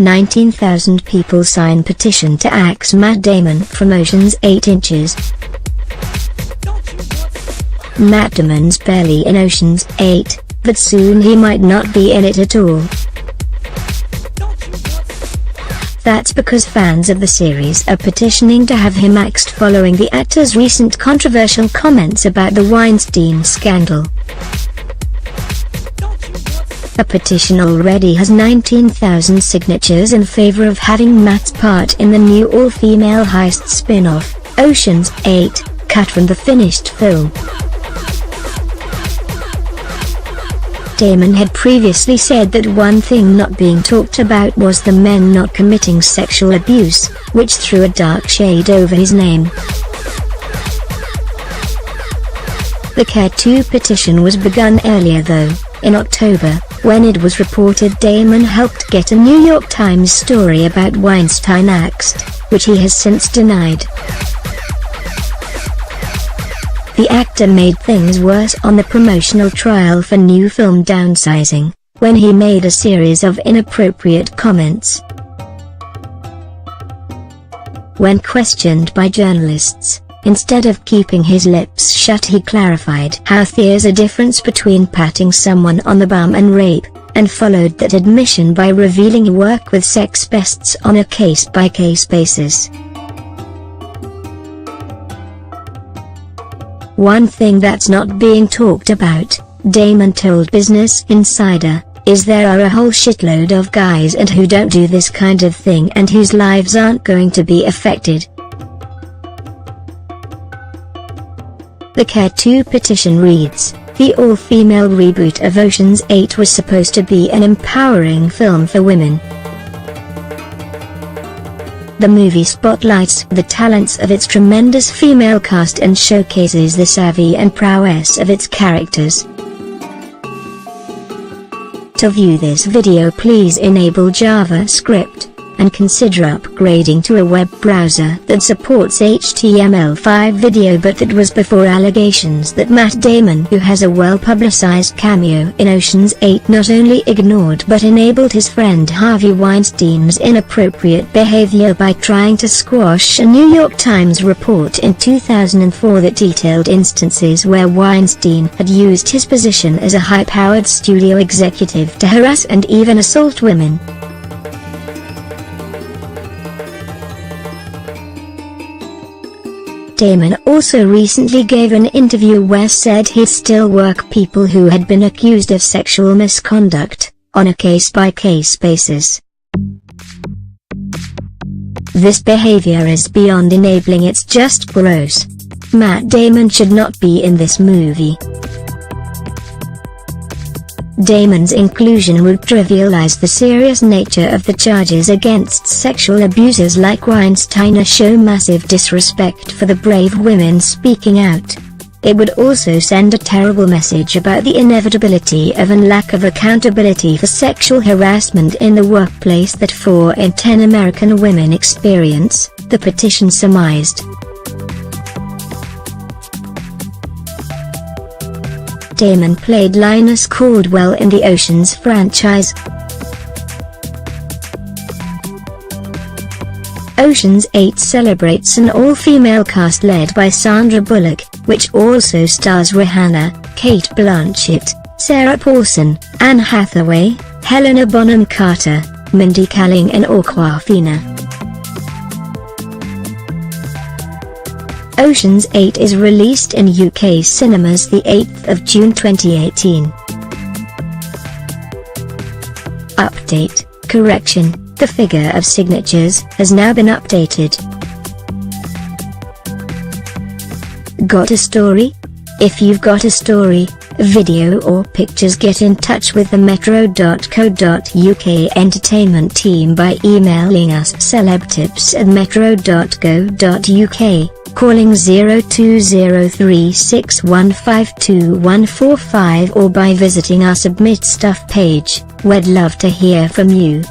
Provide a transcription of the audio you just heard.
19,000 people sign petition to axe Matt Damon from Ocean's 8 inches. Matt Damon's barely in Ocean's 8, but soon he might not be in it at all. That's because fans of the series are petitioning to have him axed following the actor's recent controversial comments about the Weinstein scandal. A petition already has 19,000 signatures in favor of having Matt's part in the new all-female heist spin-off, Ocean's 8, cut from the finished film. Damon had previously said that one thing not being talked about was the men not committing sexual abuse, which threw a dark shade over his name. The Care To petition was begun earlier though, in October, when it was reported Damon helped get a New York Times story about Weinstein axed, which he has since denied. The actor made things worse on the promotional trial for new film Downsizing, when he made a series of inappropriate comments. When questioned by journalists, instead of keeping his lips shut, he clarified how there's a difference between patting someone on the bum and rape, and followed that admission by revealing he worked with sex pests on a case-by-case basis. One thing that's not being talked about, Damon told Business Insider, is there are a whole shitload of guys and who don't do this kind of thing and whose lives aren't going to be affected. The Care To petition reads, the all-female reboot of Ocean's 8 was supposed to be an empowering film for women. The movie spotlights the talents of its tremendous female cast and showcases the savvy and prowess of its characters. To view this video, please enable JavaScript, and consider upgrading to a web browser that supports HTML5 video, but that was before allegations that Matt Damon, who has a well-publicized cameo in Ocean's 8, not only ignored but enabled his friend Harvey Weinstein's inappropriate behavior by trying to squash a New York Times report in 2004 that detailed instances where Weinstein had used his position as a high-powered studio executive to harass and even assault women. Damon also recently gave an interview where said he'd still work people who had been accused of sexual misconduct, on a case-by-case basis. This behavior is beyond enabling, it's just gross. Matt Damon should not be in this movie. Damon's inclusion would trivialize the serious nature of the charges against sexual abusers like Weinstein and show massive disrespect for the brave women speaking out. It would also send a terrible message about the inevitability of and lack of accountability for sexual harassment in the workplace that 4 in 10 American women experience, the petition surmised. Damon played Linus Caldwell in the Ocean's franchise. Ocean's 8 celebrates an all-female cast led by Sandra Bullock, which also stars Rihanna, Cate Blanchett, Sarah Paulson, Anne Hathaway, Helena Bonham Carter, Mindy Kaling and Awkwafina. Ocean's 8 is released in UK cinemas the 8th of June 2018. Update, correction, the figure of signatures has now been updated. Got a story? If you've got a story, video or pictures, get in touch with the metro.co.uk entertainment team by emailing us celebtips@metro.co.uk. calling 0203615245 or by visiting our Submit Stuff page. We'd love to hear from you.